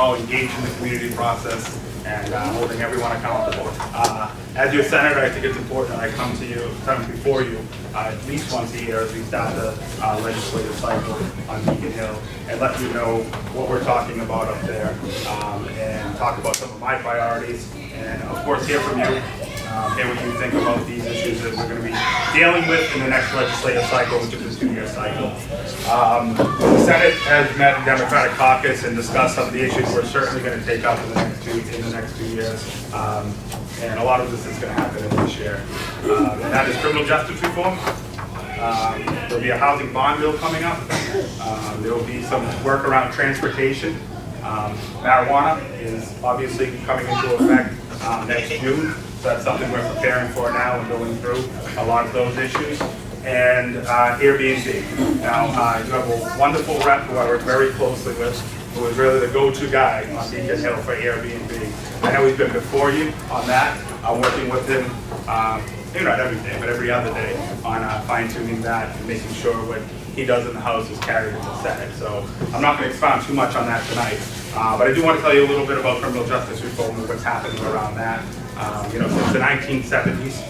overall engaged in the community process and holding everyone accountable. As your senator, I think it's important that I come before you at least once a year as we start the legislative cycle on Beacon Hill and let you know what we're talking about up there and talk about some of my priorities and of course hear from you, hear what you think about these issues that we're going to be dealing with in the next legislative cycle, which is the 2-year cycle. The Senate has met in Democratic caucus and discussed some of the issues we're certainly going to take up in the next 2 years. And a lot of this is going to happen in this year. And that is criminal justice reform. There'll be a housing bond bill coming up. There will be some work around transportation. Marijuana is obviously coming into effect next June. So that's something we're preparing for now and going through a lot of those issues. And Airbnb. Now, you have a wonderful rep who I work very closely with, who is really the go-to guy on Beacon Hill for Airbnb. I know he's been before you on that. I'm working with him, maybe not every day, but every other day on fine-tuning that and making sure what he does in the House is carried in the Senate. So I'm not going to expound too much on that tonight. But I do want to tell you a little bit about criminal justice reform and what's happening around that. Since the 1970s,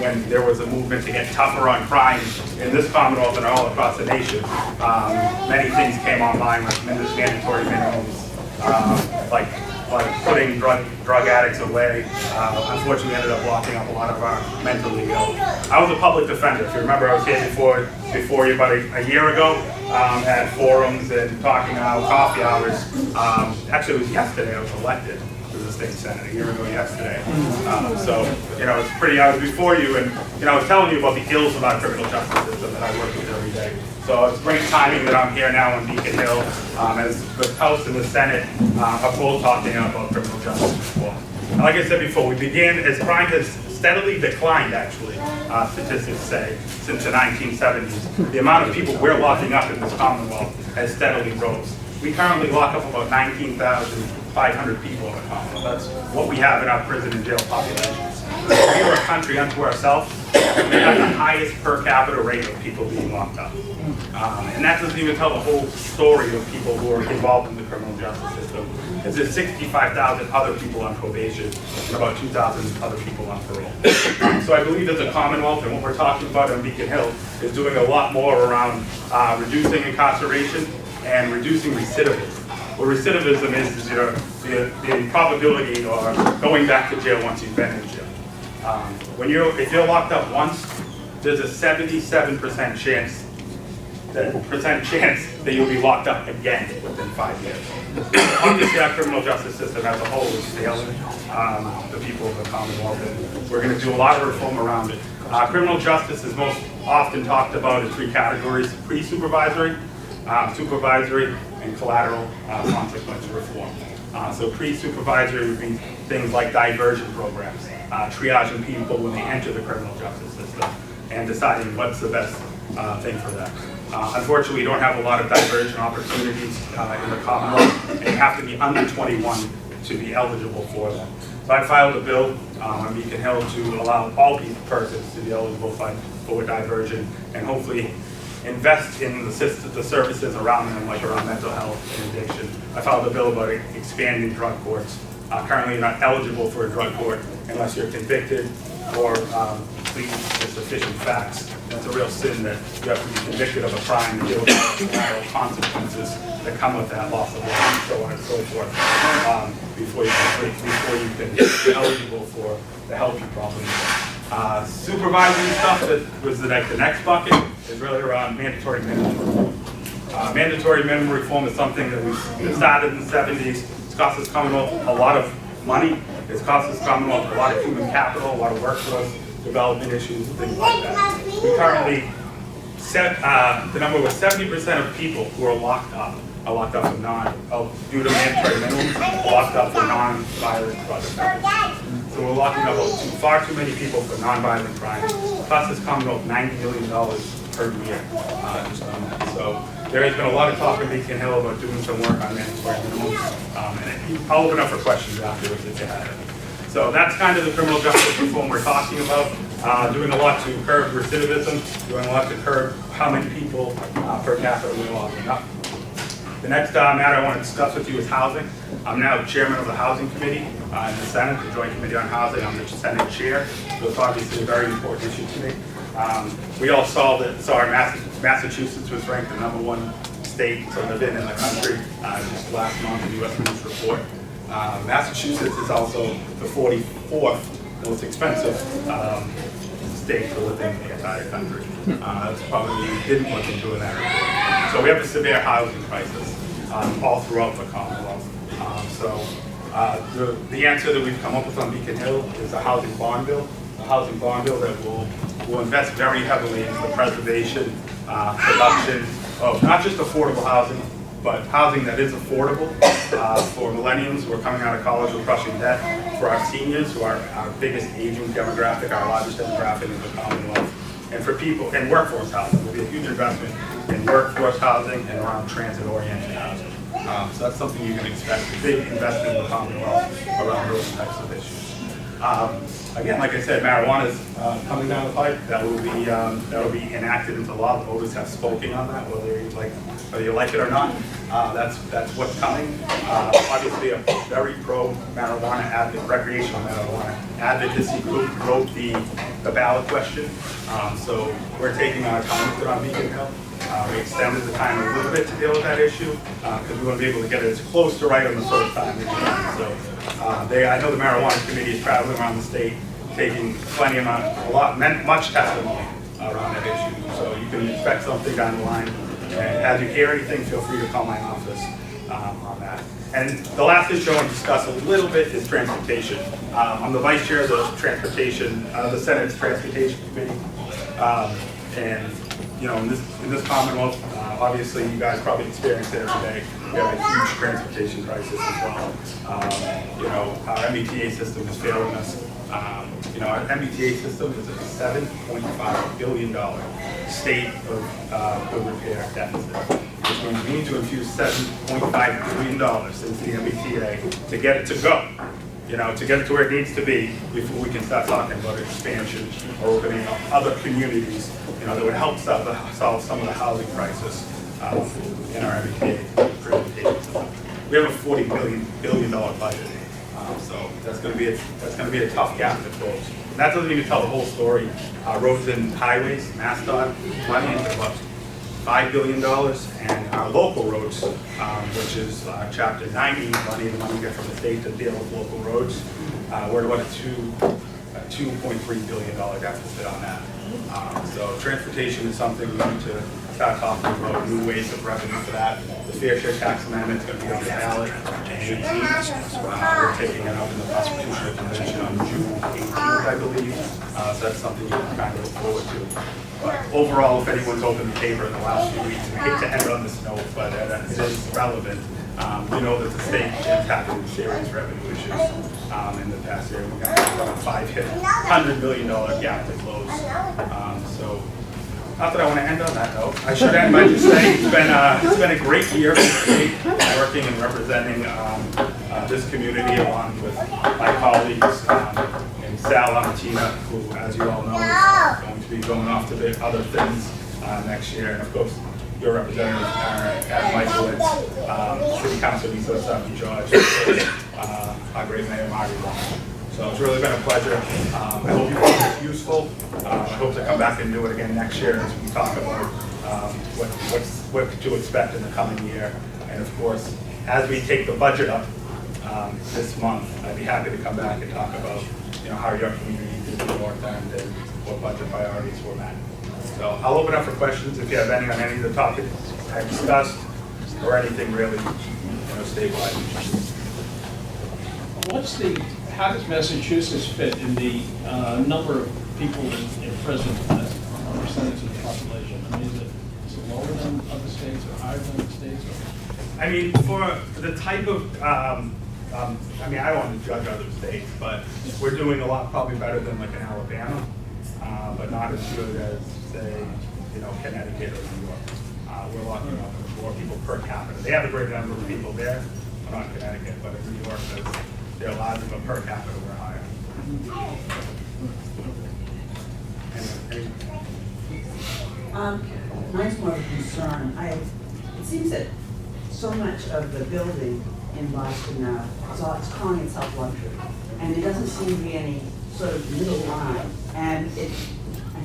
when there was a movement to get tougher on crime in this Commonwealth and all across the nation, many things came online, like mandatory minimums, like putting drug addicts away. Unfortunately, we ended up locking up a lot of our mentally ill. I was a public defender. If you remember, I was here before you about a year ago at forums and talking coffee hours. Actually, it was yesterday I was elected to the state senate, a year ago yesterday. It's pretty, I was before you, and I was telling you about the ills of our criminal justice system that I work with every day. So it's great timing that I'm here now in Beacon Hill as the House and the Senate are both talking about criminal justice reform. And like I said before, we began as crime has steadily declined, actually, statistics say, since the 1970s. The amount of people we're locking up in this Commonwealth has steadily rose. We currently lock up about 19,500 people in the Commonwealth. That's what we have in our prison and jail populations. We are a country unto ourselves. We have the highest per capita rate of people being locked up. And that doesn't even tell the whole story of people who are involved in the criminal justice system. There's 65,000 other people on probation and about 2,000 other people on parole. So I believe as a Commonwealth, and what we're talking about on Beacon Hill is doing a lot more around reducing incarceration and reducing recidivism. What recidivism is the probability or going back to jail once you've been in jail. If you're locked up once, there's a 77% chance that you'll be locked up again within 5 years. Obviously, our criminal justice system as a whole is failing the people of the Commonwealth, and we're going to do a lot of reform around it. Criminal justice is most often talked about in 3 categories: pre-supervisory, supervisory, and collateral consequence reform. So pre-supervisory would be things like diversion programs, triaging people when they enter the criminal justice system, and deciding what's the best thing for them. Unfortunately, we don't have a lot of diversion opportunities in the Commonwealth, and you have to be under 21 to be eligible for them. So I filed a bill on Beacon Hill to allow all persons to be eligible for diversion, and hopefully invest in the services around them, like around mental health and addiction. I filed a bill about expanding drug courts. Currently, you're not eligible for a drug court unless you're convicted or plead with sufficient facts. It's a real sin that you have to be convicted of a crime and deal with the collateral consequences that come with that, loss of life, and so on and so forth, before you can be eligible for the help you probably need. Supervisory stuff that was the next bucket is really around mandatory minimum reform. Mandatory minimum reform is something that we started in the 70s. It's cost this Commonwealth a lot of money. It's cost this Commonwealth a lot of human capital, a lot of workforce development issues, and things like that. We currently set the number was 70% of people who are locked up for due to mandatory minimums, locked up for non-violent drug offenses. So we're locking up far too many people for non-violent crimes. It costs this Commonwealth $90 million per year just on that. So there has been a lot of talk in Beacon Hill about doing some work on mandatory minimums, and I'll open up for questions afterwards if you have any. So that's kind of the criminal justice reform we're talking about. Doing a lot to curb recidivism, doing a lot to curb how many people per capita we're locking up. The next matter I want to discuss with you is housing. I'm now chairman of the Housing Committee in the Senate, the Joint Committee on Housing. I'm the Senate chair, so it's obviously a very important issue to me. We all saw Massachusetts was ranked the #1 state to live in the country just last month in the U.S. News Report. Massachusetts is also the 44th most expensive state to live in the entire country. That's probably we didn't look into in that report. So we have a severe housing crisis all throughout the Commonwealth. The answer that we've come up with on Beacon Hill is a housing bond bill. A housing bond bill that will invest very heavily into the preservation, production of not just affordable housing, but housing that is affordable for millennials who are coming out of college with crushing debt, for our seniors who are our biggest aging demographic, our largest demographic in the Commonwealth, and for people, and workforce housing. There will be a huge investment in workforce housing and around transit-oriented housing. So that's something you can expect, a big investment in the Commonwealth around those types of issues. Again, like I said, marijuana is coming down the pipe. That will be enacted into law. The voters have spoken on that, whether you like it or not. That's what's coming. Obviously, a very pro-marijuana recreational marijuana advocacy group wrote the ballot question. So we're taking our time with it on Beacon Hill. We extended the time a little bit to deal with that issue because we want to be able to get it as close to right on the first time as we can. So I know the marijuana committee is traveling around the state, taking much testimony around that issue. So you can expect something down the line. And as you hear anything, feel free to call my office on that. And the last issue I want to discuss a little bit is transportation. I'm the vice chair of the Senate's Transportation Committee. And you know, in this Commonwealth, obviously you guys probably experience it every day. We have a huge transportation crisis as well. You know, our MBTA system is failing us. You know, our MBTA system is a $7.5 billion state of good repair deficit, which means we need to infuse $7.5 billion into the MBTA to get it to go. You know, to get it to where it needs to be before we can start talking about expansion or opening up other communities, you know, that would help solve some of the housing crisis in our MBTA transportation system. We have a $40 billion budget, so that's going to be a tough gap to close. And that doesn't even tell the whole story. Roads and highways, MassDOT, money into about $5 billion, and our local roads, which is Chapter 90 money, the money we get from the state to deal with local roads, we're at about a $2.3 billion deficit on that. So transportation is something we need to start talking about new ways of revenue for that. The fair share tax amendment is going to be on the ballot in 18. We're taking it up in the Constitutional Convention on June 18th, I believe. So that's something you can kind of look forward to. But overall, if anyone's opened the paper in the last few weeks, and I hate to end on this note, but it is relevant. We know that the state is having serious revenue issues in the past year. We've got a $500 million gap to close. So, not that I want to end on that note. I should end by just saying it's been a great year for the state, working and representing this community along with my colleagues and Sal Amatina, who, as you all know, is going to be going off to the other things next year, and of course your representative Aaron Michaelitz, City Council Lisa George, our great Mayor Marty Long. So it's really been a pleasure. I hope you found this useful. I hope to come back and do it again next year as we talk about what to expect in the coming year. And of course, as we take the budget up this month, I'd be happy to come back and talk about how your community did the north end and what budget priorities were met. So I'll open up for questions if you have any on any of the topics I discussed or anything really statewide. How does Massachusetts fit in the number of people in prison percentage of the population? I mean, is it lower than other states or higher than other states? I mean, for the type of, I mean, I don't want to judge other states, but we're doing a lot probably better than like in Alabama, but not as good as, say, Connecticut or New York. We're a lot more people per capita. They have a greater number of people there, but not Connecticut, but in New York, they're larger, but per capita we're higher. Mine's more of a concern. It seems that so much of the building in Boston now, it's calling itself luxury. And there doesn't seem to be any sort of middle line. And I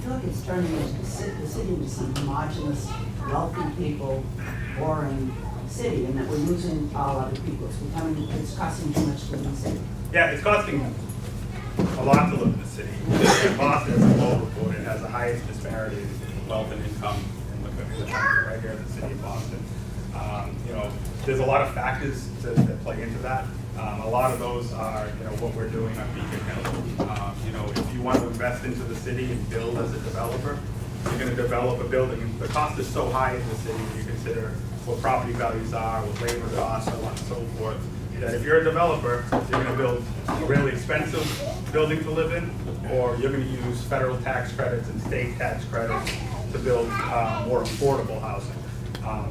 feel like it's turning the city into some homogenous, wealthy people, boring city, and that we're losing all other people. It's costing too much to live in the city. Yeah, it's costing a lot to live in the city. And Boston, as a whole report, it has the highest disparity in wealth and income in the country, right here in the city of Boston. You know, there's a lot of factors that play into that. A lot of those are, you know, what we're doing on Beacon Hill. You know, if you want to invest into the city and build as a developer, you're going to develop a building, and the cost is so high in the city when you consider what property values are, what labor costs, so on and so forth, that if you're a developer, you're going to build a really expensive building to live in, or you're going to use federal tax credits and state tax credits to build more affordable housing.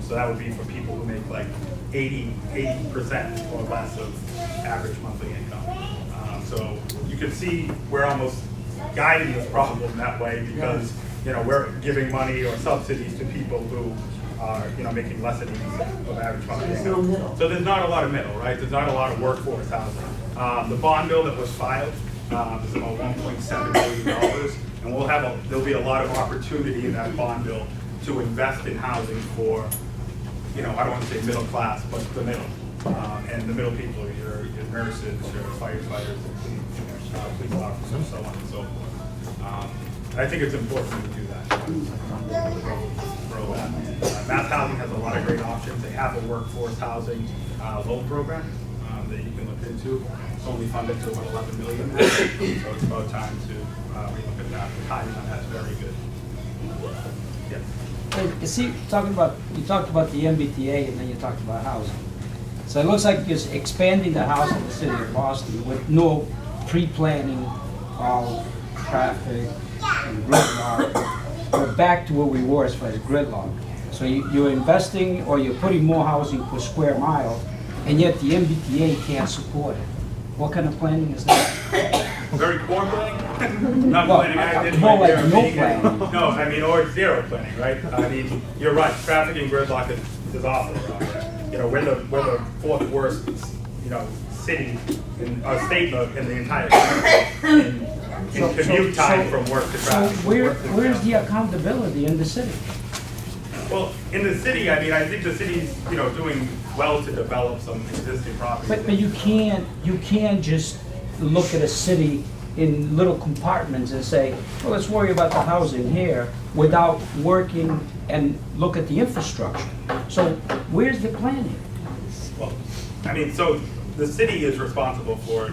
So that would be for people who make like 80% or less of average monthly income. So you can see we're almost guiding this problem that way because, you know, we're giving money or subsidies to people who are, you know, making less than 80% of average monthly There's no income. middle. So there's not a lot of middle, right? There's not a lot of workforce housing. The bond bill that was filed is about $1.7 billion, and there'll be a lot of opportunity in that bond bill to invest in housing for, you know, I don't want to say middle class, but the middle. And the middle people are your nurses, your firefighters, police officers, so on and so forth. I think it's important to do that. Grow that. Mass Housing has a lot of great options. They have a workforce housing loan program that you can look into. It's only funded to about $11 million now, so it's about time to relook at that. The timing on that's very good. Yes. You see, you talked about the MBTA and then you talked about housing. So it looks like you're expanding the housing in the city of Boston with no pre-planning of traffic and gridlock. We're back to where we were as far as gridlock. So you're investing or you're putting more housing per square mile, and yet the MBTA can't support it. What kind of planning is that? Very poor planning? Not Well, planning, I didn't more like like no planning. No, I mean, or zero planning, right? I mean, you're right, traffic and gridlock is awful around here. You know, we're the fourth worst, you know, city in state in the entire country in commute time from work to So traffic. where's the accountability in the city? Well, in the city, I mean, I think the city's, you know, doing well to develop some existing properties. But you can't just look at a city in little compartments and say, well, let's worry about the housing here without working and look at the infrastructure. So where's the planning? Well, I mean, so the city is responsible for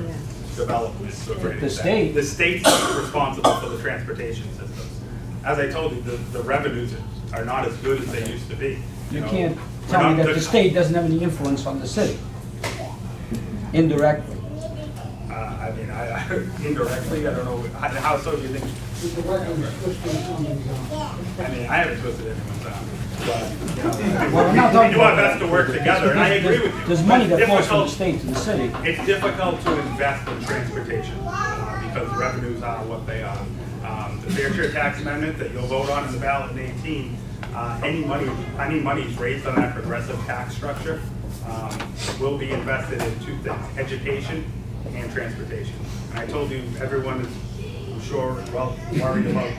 development to a great The extent. state. The state's responsible for the transportation systems. As I told you, the revenues are not as good as they used to be. You know, can't we're tell me not- that the state doesn't have any influence on the city. Indirectly. I mean, indirectly, I don't know, how so do you think? I mean, I haven't twisted anyone's arm, but, you know, Well, I'm not we talking do our about best to work together, and I agree with you. There's money It's that flows from the difficult- state to the city. It's difficult to invest in transportation because revenues are what they are. The fair share tax amendment that you'll vote on in the ballot in 18, any money raised on that progressive tax structure will be invested in two things, education and transportation. And I told you, everyone is, I'm sure, well worried about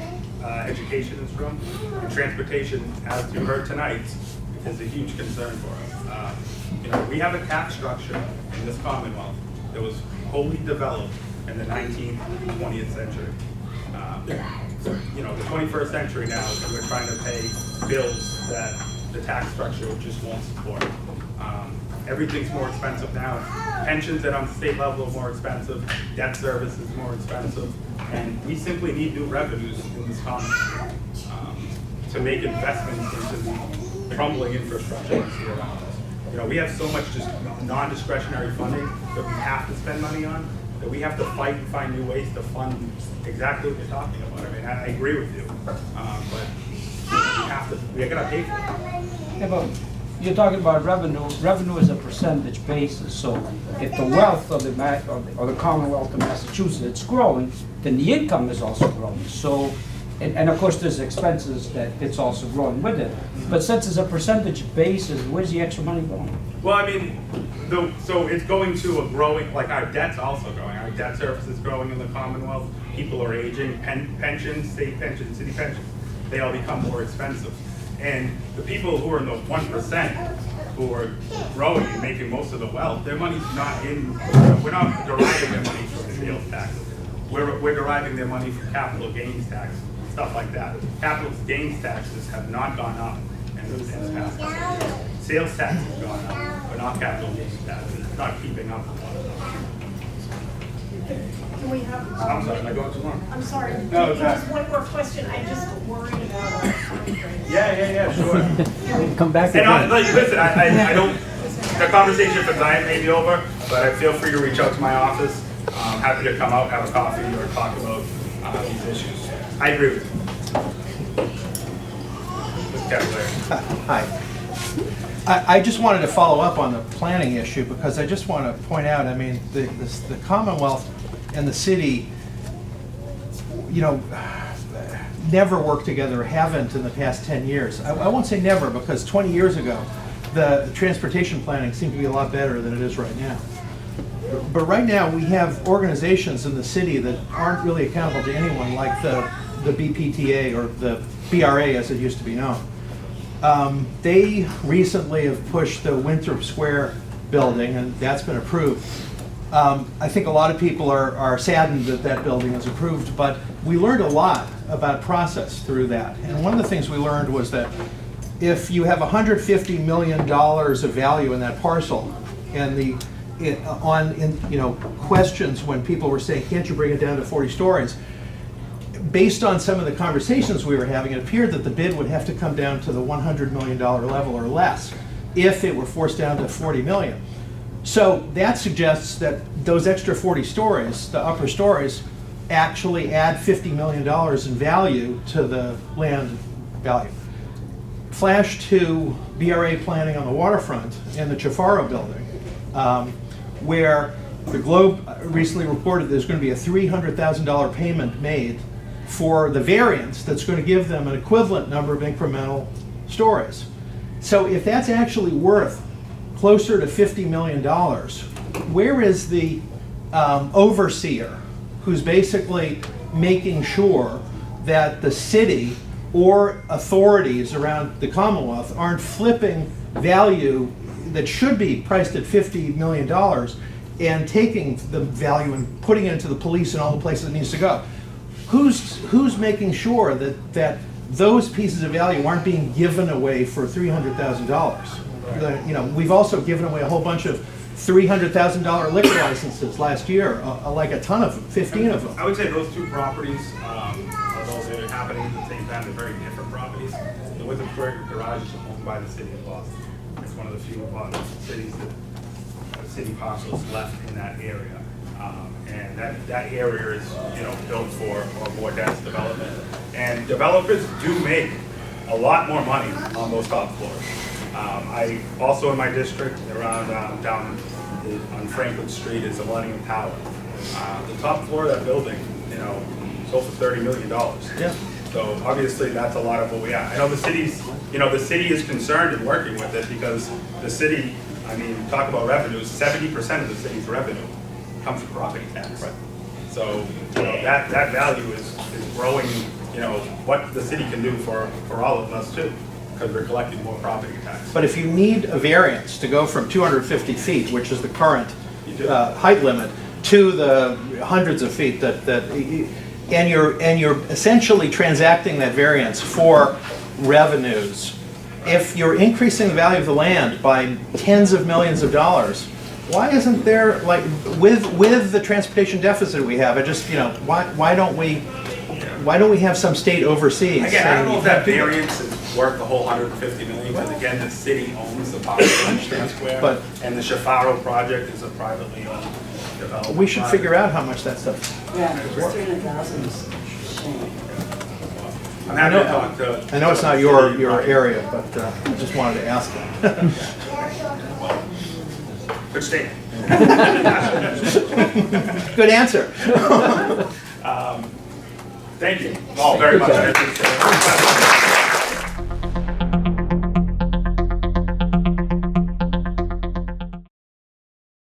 education in this room. And transportation, as you heard tonight, is a huge concern for us. You know, we have a tax structure in this Commonwealth that was wholly developed in the 19th and 20th century. You know, the 21st century now, and we're trying to pay bills that the tax structure just won't support. Everything's more expensive now. Pensions at on state level are more expensive. Debt service is more expensive. And we simply need new revenues in this Commonwealth to make investments into the crumbling infrastructure that's here around us. You know, we have so much just non-discretionary funding that we have to spend money on, that we have to fight and find new ways to fund exactly what you're talking about. I mean, I agree with you, but we're gonna pay for it. Yeah, but you're talking about revenue. Revenue is a percentage basis. So if the wealth of the Commonwealth of Massachusetts is growing, then the income is also growing. So and of course, there's expenses that it's also growing with it. But since it's a percentage basis, where's the extra money going? Well, I mean, so it's going to a growing, like our debt's also growing. Our debt service is growing in the Commonwealth. People are aging, pensions, state pensions, city pensions, they all become more expensive. And the people who are in the 1%, who are growing and making most of the wealth, their money's not in, we're not deriving their money from sales tax. We're deriving their money from capital gains tax, stuff like that. Capital gains taxes have not gone up in the past couple of years. Sales tax has gone up, but not capital gains taxes. It's not keeping up with one another. Can we have? I'm sorry, am I going too long? I'm sorry. No, it's Just not. one more question. I just worried about our time frame. Yeah, sure. Come back And again. listen, I don't, the conversation for tonight may be over, but I feel free to reach out to my office. I'm happy to come out, have a coffee, or talk about these issues. I agree with you. Mr. Cavalier. Hi. I just wanted to follow up on the planning issue because I just want to point out, I mean, the Commonwealth and the city, you know, never worked together, haven't in the past 10 years. I won't say never because 20 years ago, the transportation planning seemed to be a lot better than it is right now. But right now, we have organizations in the city that aren't really accountable to anyone, like the BPTA or the BRA as it used to be known. They recently have pushed the Winthrop Square building, and that's been approved. I think a lot of people are saddened that that building is approved, but we learned a lot about process through that. And one of the things we learned was that if you have $150 million of value in that parcel, and questions when people were saying, can't you bring it down to 40 stories? Based on some of the conversations we were having, it appeared that the bid would have to come down to the $100 million level or less if it were forced down to 40 million. So that suggests that those extra 40 stories, the upper stories, actually add $50 million in value to the land value. Flash to BRA planning on the waterfront in the Chaffaro building, where the Globe recently reported there's going to be a $300,000 payment made for the variance that's going to give them an equivalent number of incremental stories. So if that's actually worth closer to $50 million, where is the overseer who's basically making sure that the city or authorities around the Commonwealth aren't flipping value that should be priced at $50 million and taking the value and putting it into the police and all the places it needs to go? Who's making sure that those pieces of value aren't being given away for $300,000? You know, we've also given away a whole bunch of $300,000 liquor licenses last year, like a ton of them, 15 of them. I would say those two properties, although they're happening at the same time, they're very different properties. The Winthrop Square Garage is owned by the city of Boston. It's one of the few cities that city parcels left in that area. And that area is, built for more dense development. And developers do make a lot more money on those top floors. I also in my district around down on Franklin Street is the Millennium Tower. The top floor of that building, sold for $30 million. Yeah. So obviously that's a lot of what we have. I know the city's, the city is concerned in working with it because the city, talk about revenues, 70% of the city's revenue comes from property tax. Right. So that value is growing, what the city can do for all of us too, because we're collecting more property tax. But if you need a variance to go from 250 feet, which is the current height limit, to the hundreds of feet and you're essentially transacting that variance for revenues, if you're increasing the value of the land by tens of millions of dollars, why isn't there, like, with the transportation deficit we have, why don't we have some state overseas? Again, I don't know if that variance is worth the whole $150 million, because again, the city owns the parcel in State Square, and the Chaffaro project is a privately owned development. We should figure out how much that stuff is. Yeah, just 300,000 is a shame. I'm happy to talk to. I know it's not your area, but I just wanted to ask that. Good statement. Thank you all very much. I appreciate it.